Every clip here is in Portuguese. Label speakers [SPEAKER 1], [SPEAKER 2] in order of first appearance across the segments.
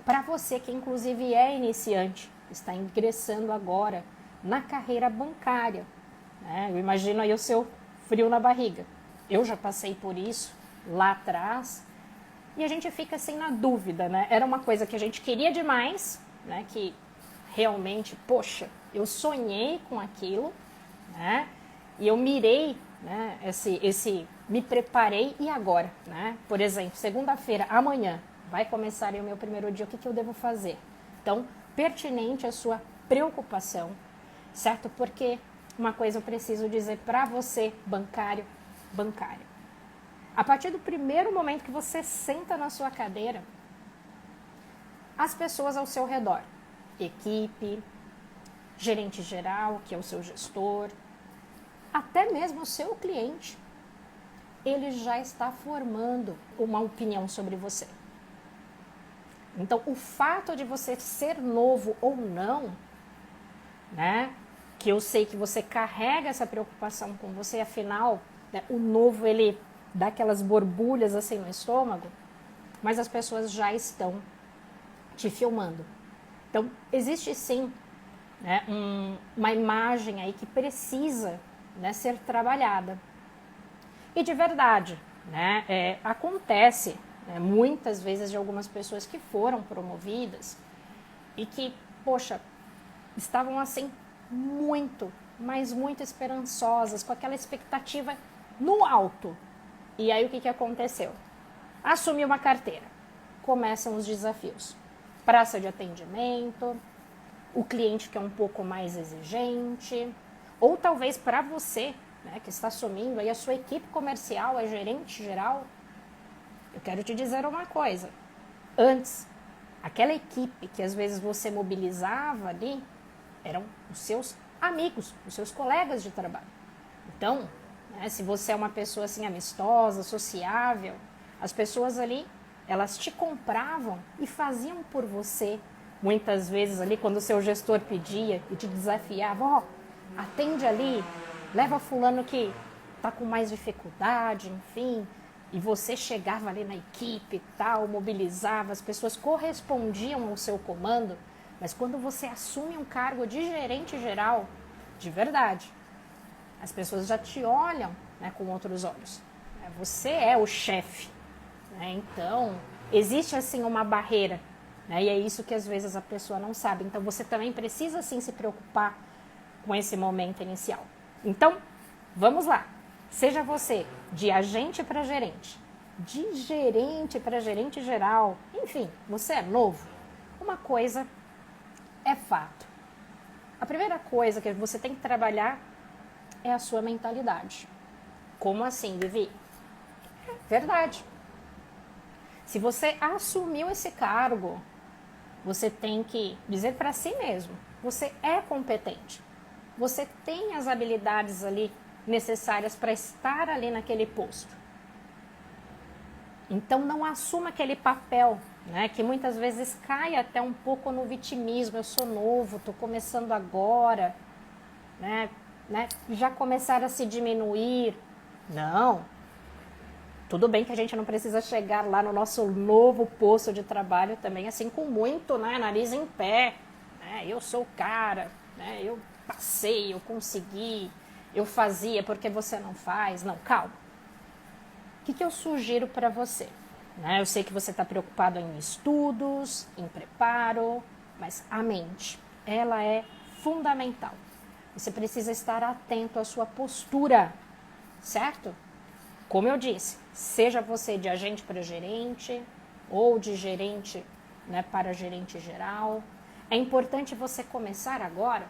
[SPEAKER 1] para você que inclusive é iniciante, está ingressando agora na carreira bancária, né? Eu imagino aí o seu frio na barriga. Eu já passei por isso lá atrás e a gente fica assim na dúvida, né? Era uma coisa que a gente queria demais, né? Que realmente, poxa, eu sonhei com aquilo, né? E eu mirei, né? Me preparei e agora, né? Por exemplo, segunda-feira, amanhã, vai começar aí o meu primeiro dia, o que eu devo fazer? Então, pertinente a sua preocupação, certo? Porque uma coisa eu preciso dizer para você, bancário, bancária. A partir do primeiro momento que você senta na sua cadeira, as pessoas ao seu redor, equipe, gerente geral, que é o seu gestor, até mesmo o seu cliente, ele já está formando uma opinião sobre você. Então, o fato de você ser novo ou não, né, que eu sei que você carrega essa preocupação com você, afinal, né, o novo, ele dá aquelas borbulhas assim no estômago, mas as pessoas já estão te filmando. Então, existe sim, né, uma imagem aí que precisa, né, ser trabalhada. E de verdade, né, acontece, né, muitas vezes de algumas pessoas que foram promovidas e que, poxa, estavam assim muito, mas muito esperançosas, com aquela expectativa no alto. E aí o que aconteceu? Assumiu uma carteira. Começam os desafios. Praça de atendimento, o cliente que é um pouco mais exigente, ou talvez para você, né, que está assumindo aí a sua equipe comercial, é gerente geral, eu quero te dizer uma coisa. Antes, aquela equipe que às vezes você mobilizava ali, eram os seus amigos, os seus colegas de trabalho. Então, né, se você é uma pessoa assim amistosa, sociável, as pessoas ali, elas te compravam e faziam por você. Muitas vezes ali, quando o seu gestor pedia e te desafiava, ó, atende ali, leva fulano que tá com mais dificuldade, enfim, e você chegava ali na equipe e tal, mobilizava, as pessoas correspondiam ao seu comando, mas quando você assume um cargo de gerente geral, de verdade, as pessoas já te olham, né, com outros olhos. Você é o chefe, né? Então, existe assim uma barreira, né? E é isso que às vezes a pessoa não sabe. Então, você também precisa sim se preocupar com esse momento inicial. Então, vamos lá. Seja você de agente para gerente, de gerente para gerente geral, enfim, você é novo. Uma coisa é fato. A primeira coisa que você tem que trabalhar é a sua mentalidade. Como assim, Vivi? Verdade. Se você assumiu esse cargo, você tem que dizer para si mesmo, você é competente. Você tem as habilidades ali necessárias para estar ali naquele posto. Então não assuma aquele papel, né, que muitas vezes cai até um pouco no vitimismo. Eu sou novo, estou começando agora, né, já começaram a se diminuir. Não. Tudo bem que a gente não precisa chegar lá no nosso novo posto de trabalho também assim com muito, né, nariz em pé. Né, eu sou o cara, né, eu passei, eu consegui, eu fazia, porque você não faz? Não, calma. O que eu sugiro para você? Né, eu sei que você está preocupado em estudos, em preparo, mas a mente, ela é fundamental. Você precisa estar atento à sua postura, certo? Como eu disse, seja você de agente para gerente ou de gerente, né, para gerente geral, é importante você começar agora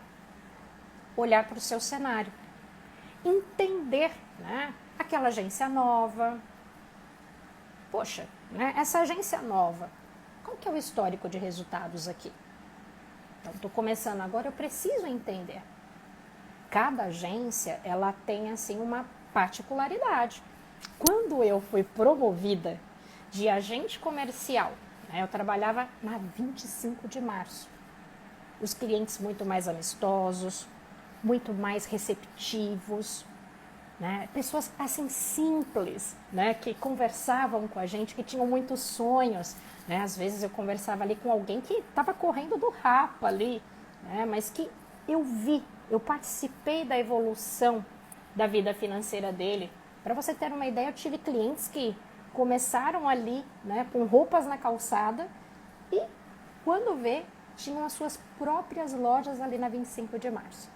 [SPEAKER 1] a olhar para o seu cenário, entender, né, aquela agência nova. Poxa, né, essa agência nova, qual que é o histórico de resultados aqui? Então, estou começando agora, eu preciso entender. Cada agência, ela tem assim uma particularidade. Quando eu fui promovida de agente comercial, né, eu trabalhava na 25 de março. Os clientes muito mais amistosos, muito mais receptivos. né? Pessoas assim simples, né? Que conversavam com a gente, que tinham muitos sonhos, né? Às vezes eu conversava ali com alguém que estava correndo do rapa ali, né? Mas que eu participei da evolução da vida financeira dele. Para você ter uma ideia, eu tive clientes que começaram ali, né, com roupas na calçada e quando vê, tinham as suas próprias lojas ali na 25 de março.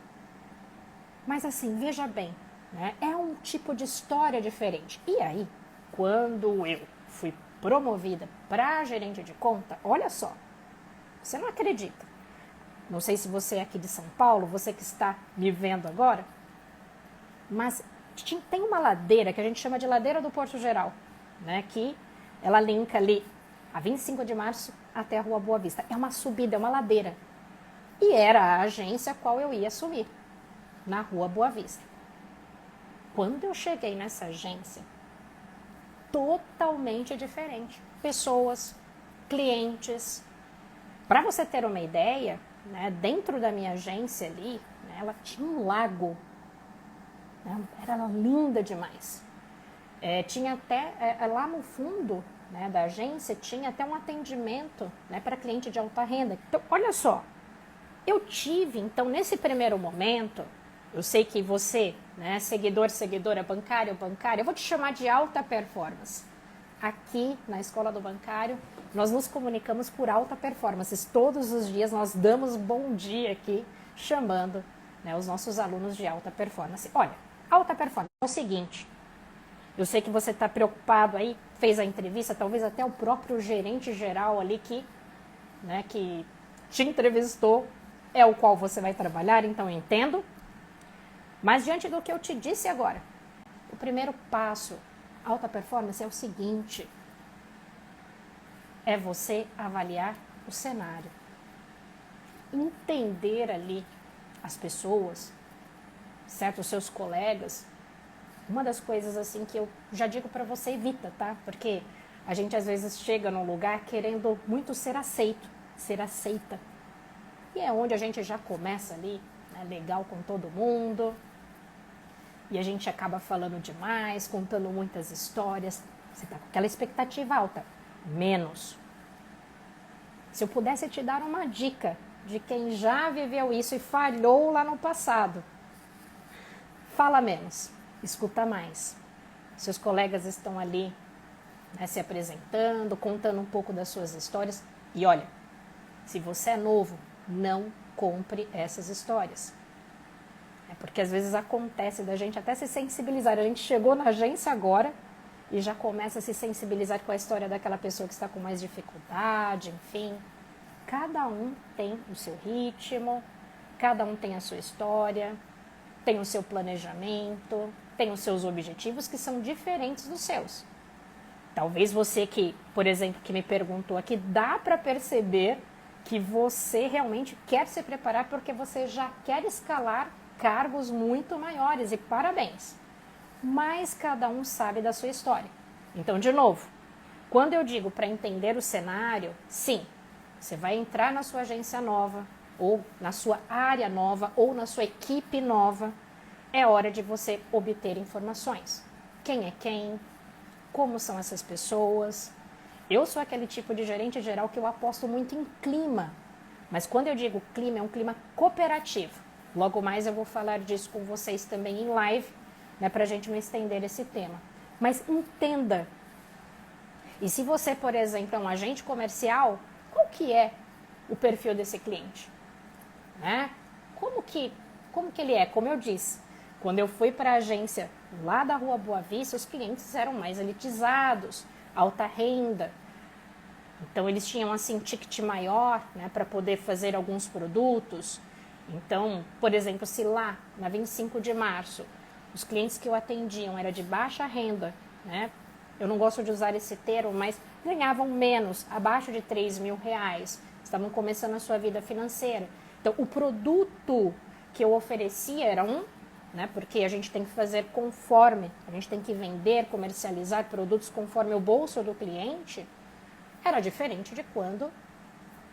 [SPEAKER 1] Mas assim, veja bem, né, é um tipo de história diferente. E aí, quando eu fui promovida para gerente de conta, olha só, você não acredita. Não sei se você é aqui de São Paulo, você que está me vendo agora, mas tem uma ladeira que a gente chama de ladeira do Porto Geral, né, que ela linka ali a 25 de março até a Rua Boa Vista. É uma subida, é uma ladeira. E era a agência a qual eu ia assumir, na Rua Boa Vista. Quando eu cheguei nessa agência, totalmente diferente. Pessoas, clientes. Para você ter uma ideia, né, dentro da minha agência ali, né, ela tinha um lago. Né, era linda demais. Tinha até, lá no fundo, né, da agência, tinha até um atendimento, né, para cliente de alta renda. Então, olha só, eu tive, então, nesse primeiro momento, eu sei que você, né, seguidora, bancário, eu vou te chamar de alta performance. Aqui na Escola do Bancário, nós nos comunicamos por alta performance. Todos os dias nós damos bom dia aqui, chamando, né, os nossos alunos de alta performance. Olha, alta performance é o seguinte, eu sei que você está preocupado aí, fez a entrevista, talvez até o próprio gerente geral ali que, né, que te entrevistou é o qual você vai trabalhar, então eu entendo. Mas diante do que eu te disse agora, o primeiro passo, alta performance, é o seguinte, é você avaliar o cenário, entender ali as pessoas, certo? Os seus colegas. Uma das coisas assim que eu já digo para você, evita, tá? Porque a gente às vezes chega num lugar querendo muito ser aceito, ser aceita. E é onde a gente já começa ali, né, legal com todo mundo. E a gente acaba falando demais, contando muitas histórias. Você tá com aquela expectativa alta. Menos. Se eu pudesse te dar uma dica de quem já viveu isso e falhou lá no passado, fala menos. Escuta mais. Seus colegas estão ali, né, se apresentando, contando um pouco das suas histórias. E olha, se você é novo, não compre essas histórias. Porque às vezes acontece da gente até se sensibilizar. A gente chegou na agência agora e já começa a se sensibilizar com a história daquela pessoa que está com mais dificuldade, enfim. Cada um tem o seu ritmo, cada um tem a sua história, tem o seu planejamento, tem os seus objetivos que são diferentes dos seus. Talvez você que, por exemplo, que me perguntou aqui, dá para perceber que você realmente quer se preparar porque você já quer escalar cargos muito maiores, e parabéns. Mas cada um sabe da sua história. Então, de novo, quando eu digo para entender o cenário, sim, você vai entrar na sua agência nova, ou na sua área nova, ou na sua equipe nova, é hora de você obter informações. Quem é quem? Como são essas pessoas? Eu sou aquele tipo de gerente geral que eu aposto muito em clima. Mas quando eu digo clima, é um clima cooperativo. Logo mais eu vou falar disso com vocês também em live, né, para a gente não estender esse tema. Mas entenda. E se você, por exemplo, é um agente comercial, qual que é o perfil desse cliente? Né? Como que ele é? Como eu disse, quando eu fui para a agência lá da Rua Boa Vista, os clientes eram mais elitizados, alta renda. Então, eles tinham, assim, ticket maior, né, para poder fazer alguns produtos. Então, por exemplo, se lá, na 25 de março, os clientes que eu atendiam eram de baixa renda, né, eu não gosto de usar esse termo, mas ganhavam menos, abaixo de R$3.000, estavam começando a sua vida financeira. Então, o produto que eu oferecia era né, porque a gente tem que fazer conforme, a gente tem que vender, comercializar produtos conforme o bolso do cliente, era diferente de quando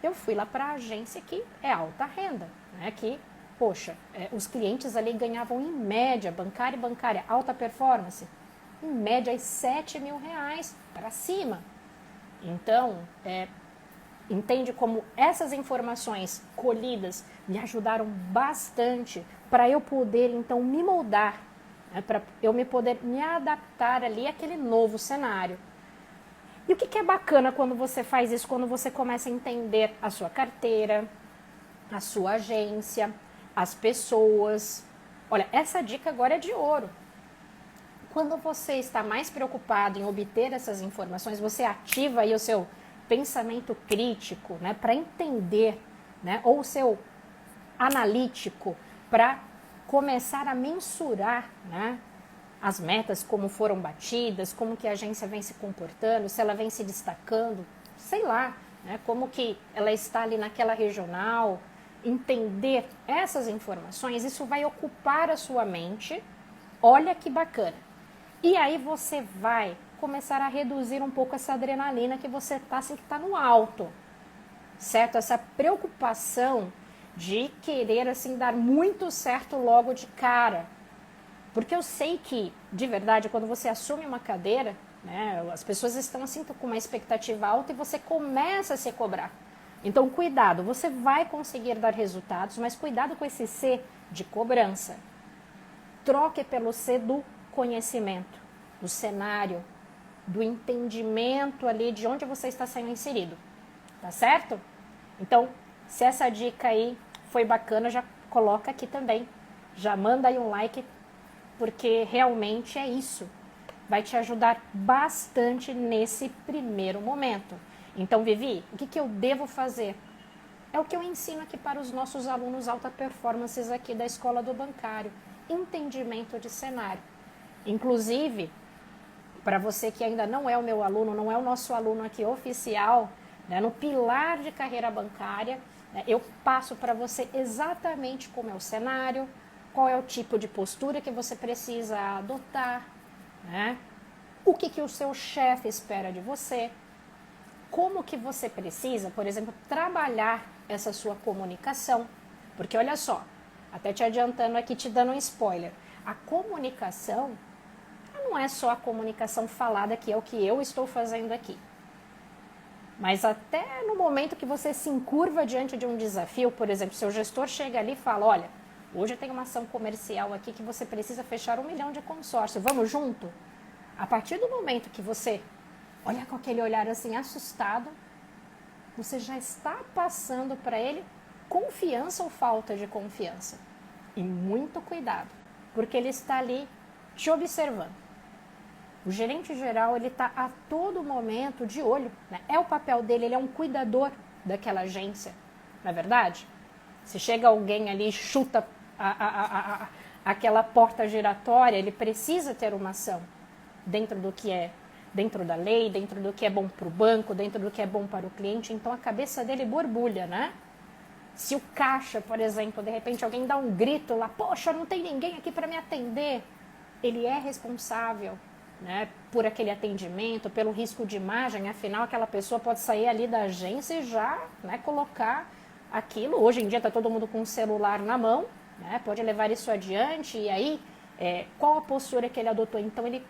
[SPEAKER 1] eu fui lá para a agência que é alta renda, né, que Poxa, os clientes ali ganhavam em média, bancária, alta performance, em média aí R$ 7.000 para cima. Então, entende como essas informações colhidas me ajudaram bastante para eu poder então me moldar, né, para eu me poder me adaptar ali àquele novo cenário. E o que é bacana quando você faz isso, quando você começa a entender a sua carteira, a sua agência, as pessoas. Olha, essa dica agora é de ouro. Quando você está mais preocupado em obter essas informações, você ativa aí o seu pensamento crítico, né, para entender, né, ou o seu analítico para começar a mensurar, né, as metas, como foram batidas, como que a agência vem se comportando, se ela vem se destacando, sei lá, né, como que ela está ali naquela regional. Entender essas informações, isso vai ocupar a sua mente. Olha que bacana. E aí você vai começar a reduzir um pouco essa adrenalina que você está, assim, que está no alto, certo? Essa preocupação de querer, assim, dar muito certo logo de cara. Porque eu sei que, de verdade, quando você assume uma cadeira, né, as pessoas estão, assim, com uma expectativa alta e você começa a se cobrar. Então, cuidado, você vai conseguir dar resultados, mas cuidado com esse C de cobrança. Troque pelo C do conhecimento, do cenário, do entendimento ali de onde você está sendo inserido, tá certo? Então, se essa dica aí foi bacana, já coloca aqui também, já manda aí um like, porque realmente é isso, vai te ajudar bastante nesse primeiro momento. Então, Vivi, o que eu devo fazer? É o que eu ensino aqui para os nossos alunos alta performances aqui da Escola do Bancário, entendimento de cenário. Inclusive, para você que ainda não é o meu aluno, não é o nosso aluno aqui oficial, né, no pilar de carreira bancária, né, eu passo para você exatamente como é o cenário, qual é o tipo de postura que você precisa adotar, né, o que o seu chefe espera de você, como que você precisa, por exemplo, trabalhar essa sua comunicação. Porque olha só, até te adiantando aqui, te dando um spoiler, a comunicação não é só a comunicação falada, que é o que eu estou fazendo aqui. Mas até no momento que você se encurva diante de um desafio, por exemplo, seu gestor chega ali e fala, olha, hoje tem uma ação comercial aqui que você precisa fechar 1 milhão de consórcio, vamos junto? A partir do momento que você olha com aquele olhar assim assustado, você já está passando para ele confiança ou falta de confiança. E muito cuidado, porque ele está ali te observando. O gerente geral, ele está a todo momento de olho, né? É o papel dele, ele é um cuidador daquela agência, não é verdade? Se chega alguém ali e chuta aquela porta giratória, ele precisa ter uma ação dentro do que é, dentro da lei, dentro do que é bom para o banco, dentro do que é bom para o cliente. Então a cabeça dele borbulha, né? Se o caixa, por exemplo, de repente alguém dá um grito lá, poxa, não tem ninguém aqui para me atender, ele é responsável, né, por aquele atendimento, pelo risco de imagem. Afinal, aquela pessoa pode sair ali da agência e já, né, colocar aquilo. Hoje em dia está todo mundo com o celular na mão, né, pode levar isso adiante. E aí, qual a postura que ele adotou? Então, ele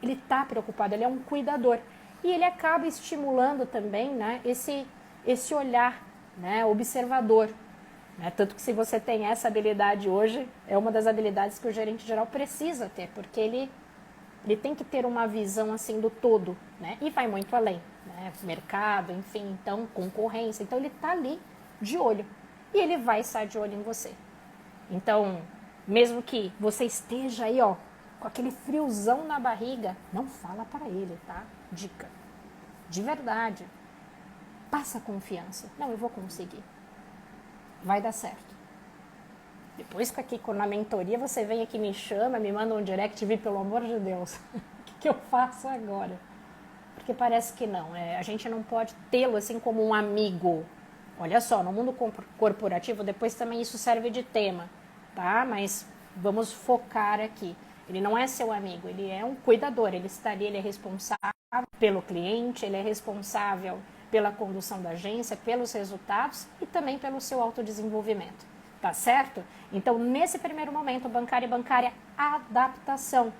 [SPEAKER 1] está preocupado, ele é um cuidador. E ele acaba estimulando também, né, esse olhar, né, observador. Né? Tanto que se você tem essa habilidade hoje, é uma das habilidades que o gerente geral precisa ter, porque ele tem que ter uma visão assim do todo, né? E vai muito além, né? Mercado, enfim, então concorrência. Então ele está ali de olho e ele vai estar de olho em você. Então, mesmo que você esteja aí, ó, com aquele friozão na barriga, não fala para ele, tá? Dica. De verdade. Passa confiança. Não, eu vou conseguir. Vai dar certo. Depois que aqui na mentoria você vem aqui, me chama, me manda um direct, vi, pelo amor de Deus, o que eu faço agora? Porque parece que não, a gente não pode tê-lo assim como um amigo. Olha só, no mundo corporativo, depois também isso serve de tema, tá? Mas vamos focar aqui. Ele não é seu amigo, ele é um cuidador, ele está ali, ele é responsável pelo cliente, ele é responsável pela condução da agência, pelos resultados e também pelo seu autodesenvolvimento. Tá certo? Então, nesse primeiro momento, bancário e bancária, adaptação.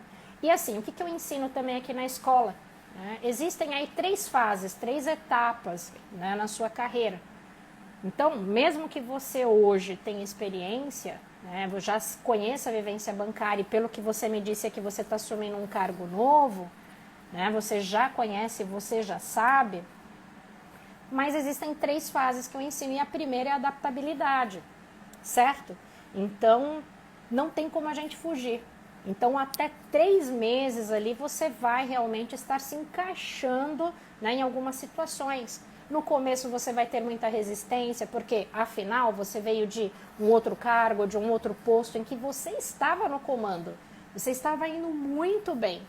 [SPEAKER 1] E assim, o que eu ensino também aqui na escola? Né? Existem aí 3 fases, 3 etapas, né, na sua carreira. Então, mesmo que você hoje tenha experiência, né, já conheça a vivência bancária e pelo que você me disse é que você está assumindo um cargo novo, né, você já conhece, você já sabe, mas existem 3 fases que eu ensino e a primeira é a adaptabilidade, certo? Então, não tem como a gente fugir. Então, até 3 meses ali você vai realmente estar se encaixando, né, em algumas situações. No começo você vai ter muita resistência, porque afinal você veio de um outro cargo, de um outro posto em que você estava no comando. Você estava indo muito bem,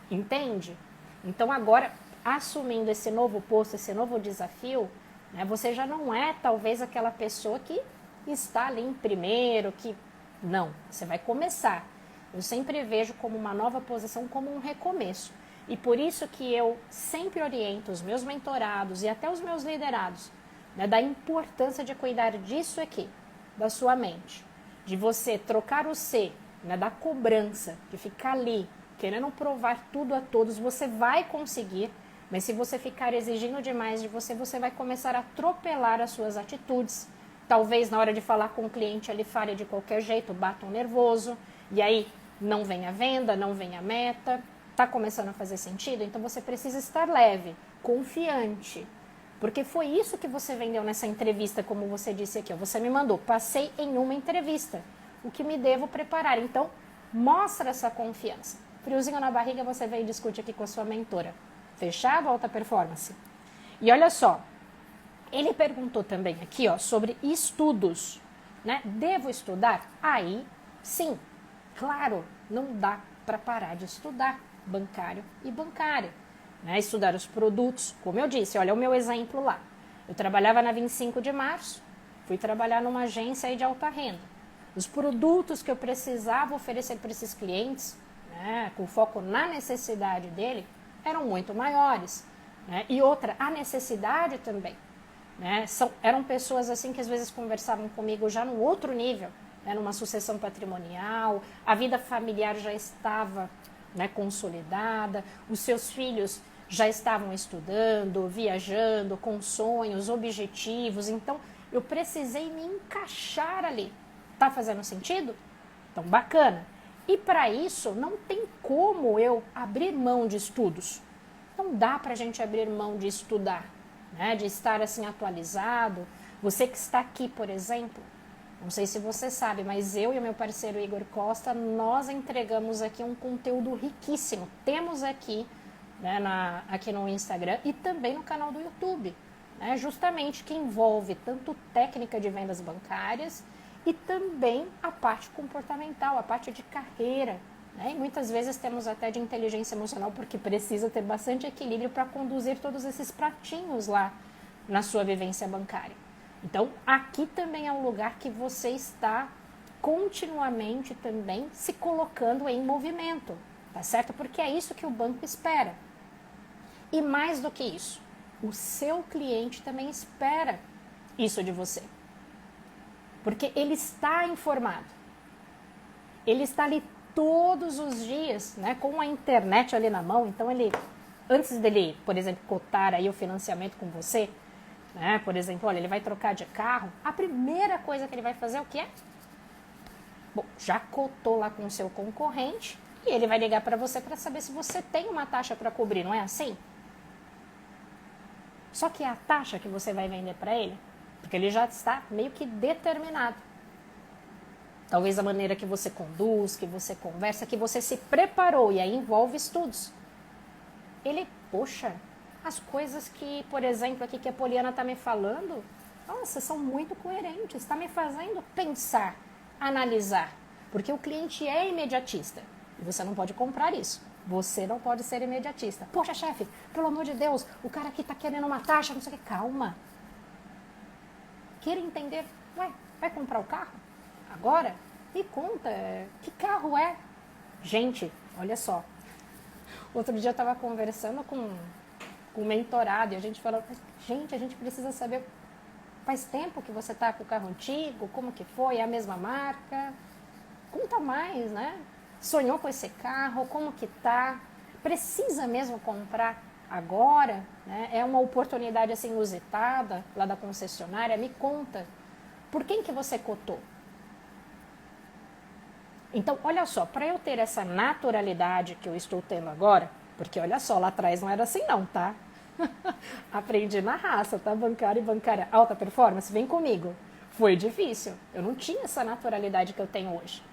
[SPEAKER 1] entende? Então agora, assumindo esse novo posto, esse novo desafio, né, você já não é talvez aquela pessoa que está ali em primeiro, que... Não, você vai começar. Eu sempre vejo como uma nova posição, como um recomeço. E por isso que eu sempre oriento os meus mentorados e até os meus liderados, né, da importância de cuidar disso aqui, da sua mente. De você trocar o C, né, da cobrança, de ficar ali, querendo provar tudo a todos, você vai conseguir, mas se você ficar exigindo demais de você, você vai começar a atropelar as suas atitudes. Talvez na hora de falar com o cliente ele fale de qualquer jeito, bata um nervoso, e aí não vem a venda, não vem a meta. Está começando a fazer sentido? Então você precisa estar leve, confiante. Porque foi isso que você vendeu nessa entrevista, como você disse aqui. Ó, você me mandou, passei em uma entrevista. O que me devo preparar? Então, mostra essa confiança. Friozinho na barriga, você vem e discute aqui com a sua mentora. Fechado? Alta performance. E olha só, ele perguntou também aqui, ó, sobre estudos. Né? Devo estudar? Aí, sim. Claro, não dá para parar de estudar. Bancário e bancária, né? Estudar os produtos, como eu disse, olha o meu exemplo lá. Eu trabalhava na 25 de março, fui trabalhar numa agência aí de alta renda. Os produtos que eu precisava oferecer para esses clientes, né, com foco na necessidade dele, eram muito maiores. Né? E outra, a necessidade também. Né? Eram pessoas assim que às vezes conversavam comigo já num outro nível, né, numa sucessão patrimonial, a vida familiar já estava, né, consolidada, os seus filhos já estavam estudando, viajando, com sonhos, objetivos, então eu precisei me encaixar ali. Tá fazendo sentido? Então, bacana. E para isso, não tem como eu abrir mão de estudos. Não dá para a gente abrir mão de estudar, né, de estar assim atualizado. Você que está aqui, por exemplo, não sei se você sabe, mas eu e o meu parceiro Igor Costa, nós entregamos aqui um conteúdo riquíssimo. Temos aqui, né, aqui no Instagram e também no canal do YouTube, né, justamente que envolve tanto técnica de vendas bancárias e também a parte comportamental, a parte de carreira. Né, e muitas vezes temos até de inteligência emocional, porque precisa ter bastante equilíbrio para conduzir todos esses pratinhos lá na sua vivência bancária. Então, aqui também é um lugar que você está continuamente também se colocando em movimento, tá certo? Porque é isso que o banco espera. E mais do que isso, o seu cliente também espera isso de você. Porque ele está informado. Ele está ali todos os dias, né, com a internet ali na mão. Então, ele, antes dele, por exemplo, cotar aí o financiamento com você, né? Por exemplo, olha, ele vai trocar de carro, a primeira coisa que ele vai fazer é o quê? Bom, já cotou lá com o seu concorrente e ele vai ligar para você para saber se você tem uma taxa para cobrir, não é assim? Só que é a taxa que você vai vender para ele, porque ele já está meio que determinado. Talvez a maneira que você conduz, que você conversa, que você se preparou, e aí envolve estudos. Ele, poxa, as coisas que, por exemplo, aqui que a Poliana está me falando, nossa, são muito coerentes, está me fazendo pensar, analisar, porque o cliente é imediatista e você não pode comprar isso. Você não pode ser imediatista. Poxa, chefe, pelo amor de Deus, o cara aqui está querendo uma taxa, não sei o que. Calma. Queira entender. Ué, vai comprar o carro? Agora? Me conta, que carro é? Gente, olha só. Outro dia eu estava conversando com um mentorado e a gente falou, gente, a gente precisa saber Faz tempo que você está com o carro antigo? Como que foi? É a mesma marca? Conta mais, né? Sonhou com esse carro? Como que tá? Precisa mesmo comprar agora? Né? É uma oportunidade assim inusitada lá da concessionária? Me conta. Por quem que você cotou? Então, olha só, para eu ter essa naturalidade que eu estou tendo agora, porque olha só, lá atrás não era assim não, tá? Aprendi na raça, tá? Bancária e bancária alta performance, vem comigo. Foi difícil, eu não tinha essa naturalidade que eu tenho hoje.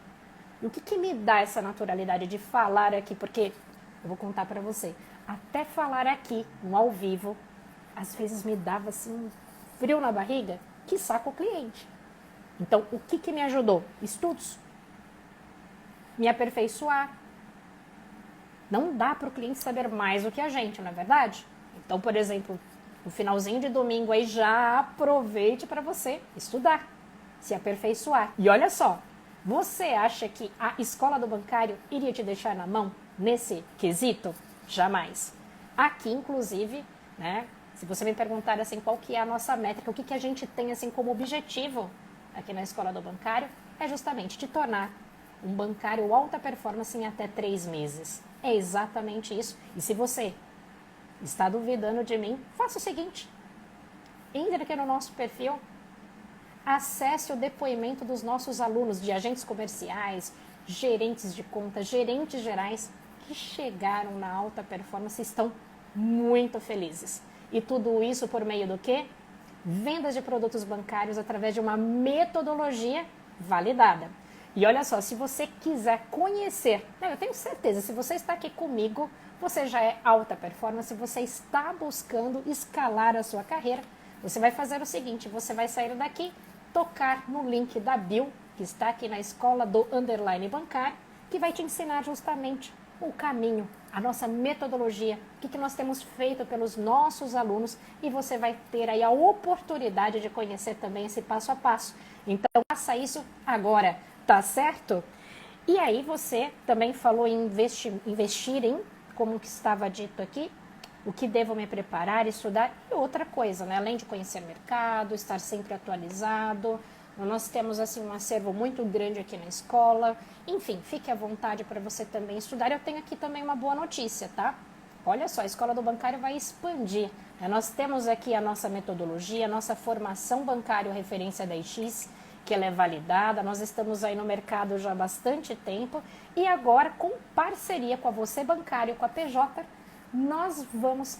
[SPEAKER 1] E o que, que me dá essa naturalidade de falar aqui? Porque, eu vou contar para você, até falar aqui, no ao vivo, às vezes me dava assim um frio na barriga, que saco o cliente. Então, o que, que me ajudou? Estudos. Me aperfeiçoar. Não dá para o cliente saber mais do que a gente, não é verdade? Então, por exemplo, no finalzinho de domingo aí já aproveite para você estudar, se aperfeiçoar. E olha só, você acha que a escola do bancário iria te deixar na mão nesse quesito? Jamais. Aqui, inclusive, né, se você me perguntar assim, qual que é a nossa métrica, o que, que a gente tem assim como objetivo aqui na escola do bancário, é justamente te tornar um bancário alta performance em até 3 meses. É exatamente isso. E se você está duvidando de mim, faça o seguinte. Entre aqui no nosso perfil, acesse o depoimento dos nossos alunos de agentes comerciais, gerentes de conta, gerentes gerais que chegaram na alta performance e estão muito felizes. E tudo isso por meio do quê? Vendas de produtos bancários através de uma metodologia validada. E olha só, se você quiser conhecer, eu tenho certeza, se você está aqui comigo, você já é alta performance, você está buscando escalar a sua carreira, você vai fazer o seguinte, você vai sair daqui, tocar no link da bio, que está aqui na escola do underline bancário, que vai te ensinar justamente o caminho, a nossa metodologia, o que nós temos feito pelos nossos alunos e você vai ter aí a oportunidade de conhecer também esse passo a passo. Então, faça isso agora, tá certo? E aí você também falou em investir em, como que estava dito aqui, o que devo me preparar, estudar e outra coisa, né? Além de conhecer o mercado, estar sempre atualizado. Nós temos assim um acervo muito grande aqui na escola. Enfim, fique à vontade para você também estudar. Eu tenho aqui também uma boa notícia, tá? Olha só, a Escola do Bancário vai expandir. Nós temos aqui a nossa metodologia, a nossa formação bancária referência da IX, que ela é validada. Nós estamos aí no mercado já há bastante tempo. E agora, com parceria com a Você Bancário, com a PJ, nós vamos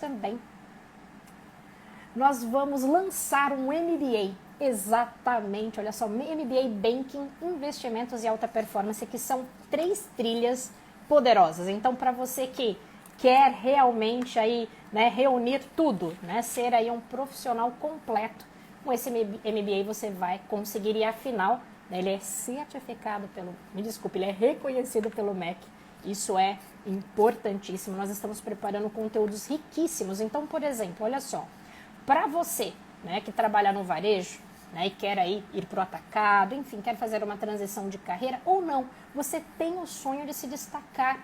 [SPEAKER 1] lançar um MBA. Exatamente, olha só, MBA Banking, Investimentos e Alta Performance, que são 3 trilhas poderosas. Então, para você que quer realmente aí, né, reunir tudo, né, ser aí um profissional completo, com esse MBA você vai conseguir, e afinal, né, ele é certificado ele é reconhecido pelo MEC. Isso é importantíssimo. Nós estamos preparando conteúdos riquíssimos. Então, por exemplo, olha só, para você, né, que trabalha no varejo, né, e quer aí ir para o atacado, enfim, quer fazer uma transição de carreira ou não, você tem o sonho de se destacar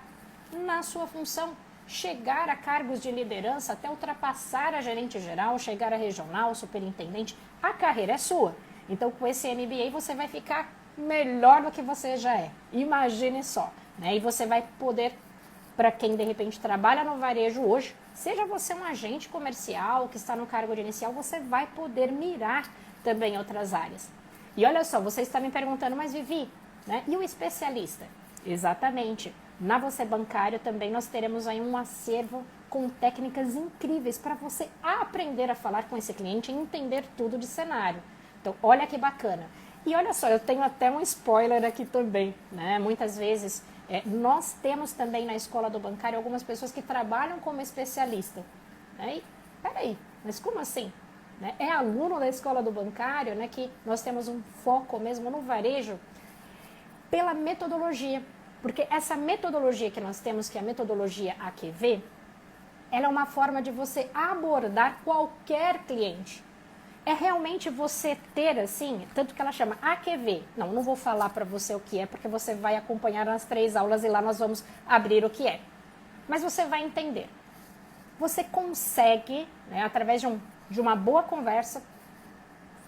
[SPEAKER 1] na sua função, chegar a cargos de liderança, até ultrapassar a gerente geral, chegar a regional, superintendente, a carreira é sua. Então, com esse MBA você vai ficar melhor do que você já é. Imagine só, né? E você vai poder, para quem de repente trabalha no varejo hoje, seja você um agente comercial que está no cargo de inicial, você vai poder mirar também outras áreas. E olha só, você está me perguntando, mas Vivi, né? E o especialista? Exatamente. Na Você Bancário também nós teremos aí um acervo com técnicas incríveis para você aprender a falar com esse cliente e entender tudo de cenário. Então, olha que bacana. E olha só, eu tenho até um spoiler aqui também, né? Muitas vezes nós temos também na Escola do Bancário algumas pessoas que trabalham como especialista. Né? E, peraí, mas como assim? Né? É aluno da Escola do Bancário, né, que nós temos um foco mesmo no varejo pela metodologia. Porque essa metodologia que nós temos, que é a metodologia AQV, ela é uma forma de você abordar qualquer cliente. É realmente você ter, assim, tanto que ela chama AQV. Não vou falar para você o que é, porque você vai acompanhar nas 3 aulas e lá nós vamos abrir o que é. Mas você vai entender. Você consegue, né, através de uma boa conversa,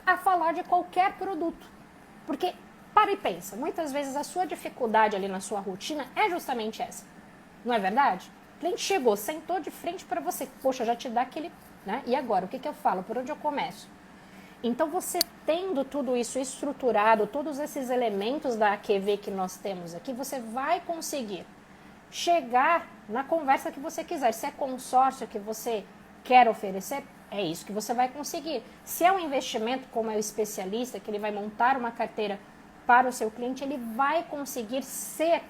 [SPEAKER 1] a falar de qualquer produto. Porque, para e pensa, muitas vezes a sua dificuldade ali na sua rotina é justamente essa. Não é verdade? O cliente chegou, sentou de frente para você. Poxa, já te dá aquele... né? E agora, o que eu falo? Por onde eu começo? Então, você tendo tudo isso estruturado, todos esses elementos da AQV que nós temos aqui, você vai conseguir chegar na conversa que você quiser. Se é consórcio que você quer oferecer, é isso que você vai conseguir. Se é um investimento, como é o especialista, que ele vai montar uma carteira para o seu cliente, ele vai conseguir ser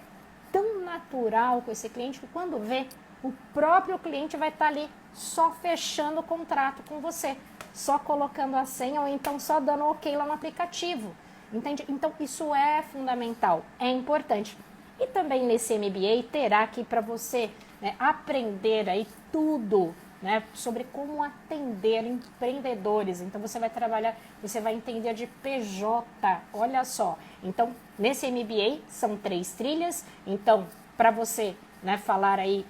[SPEAKER 1] tão natural com esse cliente que quando vê, o próprio cliente vai estar ali só fechando o contrato com você, só colocando a senha ou então só dando ok lá no aplicativo. Entende? Então isso é fundamental, é importante. E também nesse MBA terá aqui para você, né, aprender aí tudo, né, sobre como atender empreendedores. Então você vai trabalhar, você vai entender de PJ, olha só. Então nesse MBA são 3 trilhas, então para você, né, falar aí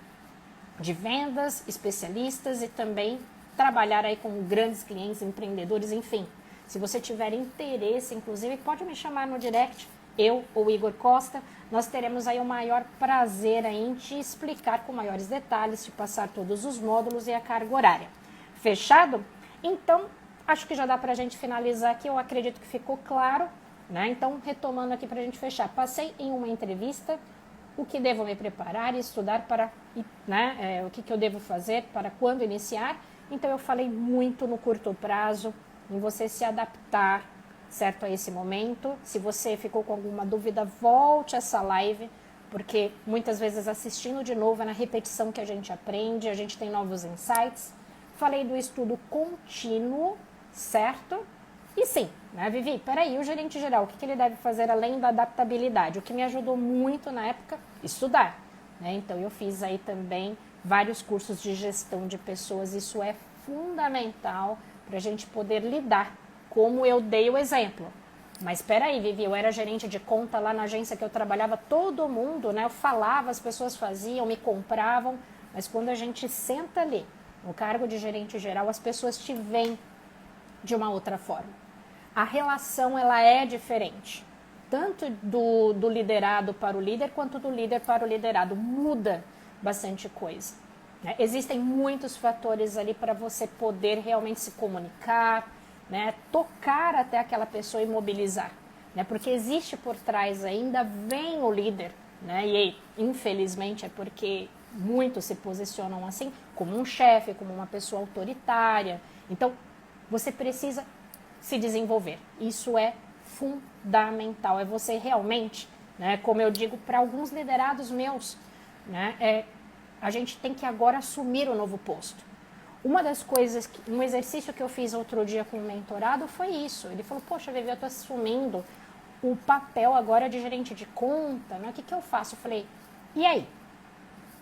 [SPEAKER 1] de vendas, especialistas e também trabalhar aí com grandes clientes, empreendedores, enfim. Se você tiver interesse, inclusive, pode me chamar no direct, eu ou Igor Costa, nós teremos aí o maior prazer em te explicar com maiores detalhes, te passar todos os módulos e a carga horária. Fechado? Então, acho que já dá para a gente finalizar aqui, eu acredito que ficou claro, né? Então, retomando aqui para a gente fechar, passei em uma entrevista o que devo me preparar e estudar para, né, o que eu devo fazer para quando iniciar. Então, eu falei muito no curto prazo, em você se adaptar, certo, a esse momento. Se você ficou com alguma dúvida, volte essa live, porque muitas vezes assistindo de novo é na repetição que a gente aprende, a gente tem novos insights. Falei do estudo contínuo, certo? E sim, né, Vivi, peraí, o gerente geral, o que ele deve fazer além da adaptabilidade? O que me ajudou muito na época, estudar, né? Então eu fiz aí também vários cursos de gestão de pessoas, isso é fundamental para a gente poder lidar, como eu dei o exemplo. Mas espera aí, Vivi, eu era gerente de conta lá na agência que eu trabalhava, todo mundo, né? Eu falava, as pessoas faziam, me compravam, mas quando a gente senta ali, no cargo de gerente geral, as pessoas te veem de uma outra forma. A relação, ela é diferente, tanto do liderado para o líder, quanto do líder para o liderado, muda bastante coisa. Né? Existem muitos fatores ali para você poder realmente se comunicar, né, tocar até aquela pessoa e mobilizar, né, porque existe por trás ainda, vem o líder, né, e aí, infelizmente é porque muitos se posicionam assim, como um chefe, como uma pessoa autoritária. Então, você precisa se desenvolver, isso é fundamental, é você realmente, né, como eu digo para alguns liderados meus, né, a gente tem que agora assumir o novo posto. Uma das coisas, um exercício que eu fiz outro dia com o mentorado foi isso. Ele falou, poxa, Vivi, eu estou assumindo o papel agora de gerente de conta, né? O que eu faço? Eu falei, e aí?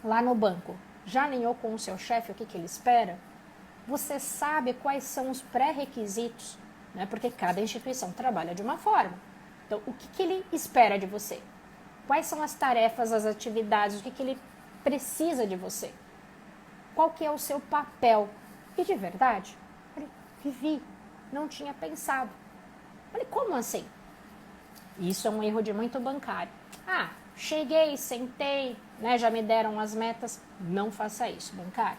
[SPEAKER 1] Lá no banco, já alinhou com o seu chefe o que ele espera? Você sabe quais são os pré-requisitos, né? Porque cada instituição trabalha de uma forma. Então, o que ele espera de você? Quais são as tarefas, as atividades, o que ele precisa de você? Qual que é o seu papel? E de verdade, falei, Vivi, não tinha pensado. Falei, como assim? Isso é um erro de muito bancário. Ah, cheguei, sentei, né, já me deram as metas. Não faça isso, bancário.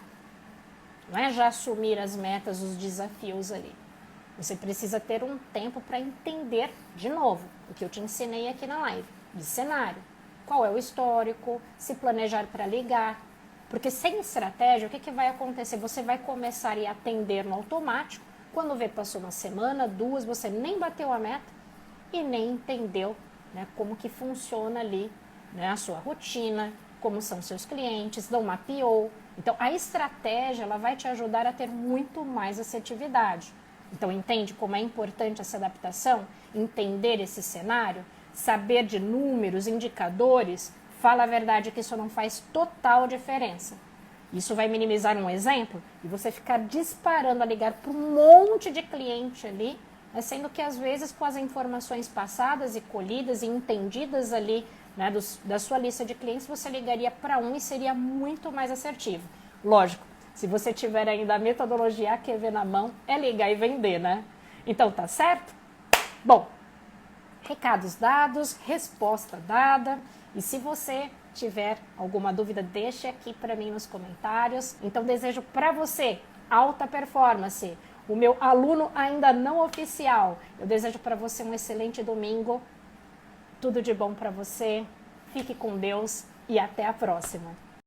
[SPEAKER 1] Não é já assumir as metas, os desafios ali. Você precisa ter um tempo para entender, de novo, o que eu te ensinei aqui na live, de cenário. Qual é o histórico, se planejar para ligar. Porque sem estratégia, o que vai acontecer? Você vai começar a atender no automático, quando vê passou uma semana, 2, você nem bateu a meta e nem entendeu, né, como que funciona ali, né, a sua rotina, como são seus clientes, não mapeou. Então, a estratégia ela vai te ajudar a ter muito mais assertividade. Então, entende como é importante essa adaptação? Entender esse cenário? Saber de números, indicadores? Fala a verdade que isso não faz total diferença. Isso vai minimizar um exemplo e você ficar disparando a ligar para um monte de cliente ali, sendo que às vezes com as informações passadas e colhidas e entendidas ali, né, da sua lista de clientes, você ligaria para um e seria muito mais assertivo. Lógico, se você tiver ainda a metodologia AQV na mão, é ligar e vender, né? Então tá certo? Bom, recados dados, resposta dada. E se você tiver alguma dúvida, deixe aqui para mim nos comentários. Então desejo para você alta performance. O meu aluno ainda não oficial. Eu desejo para você um excelente domingo. Tudo de bom para você. Fique com Deus e até a próxima.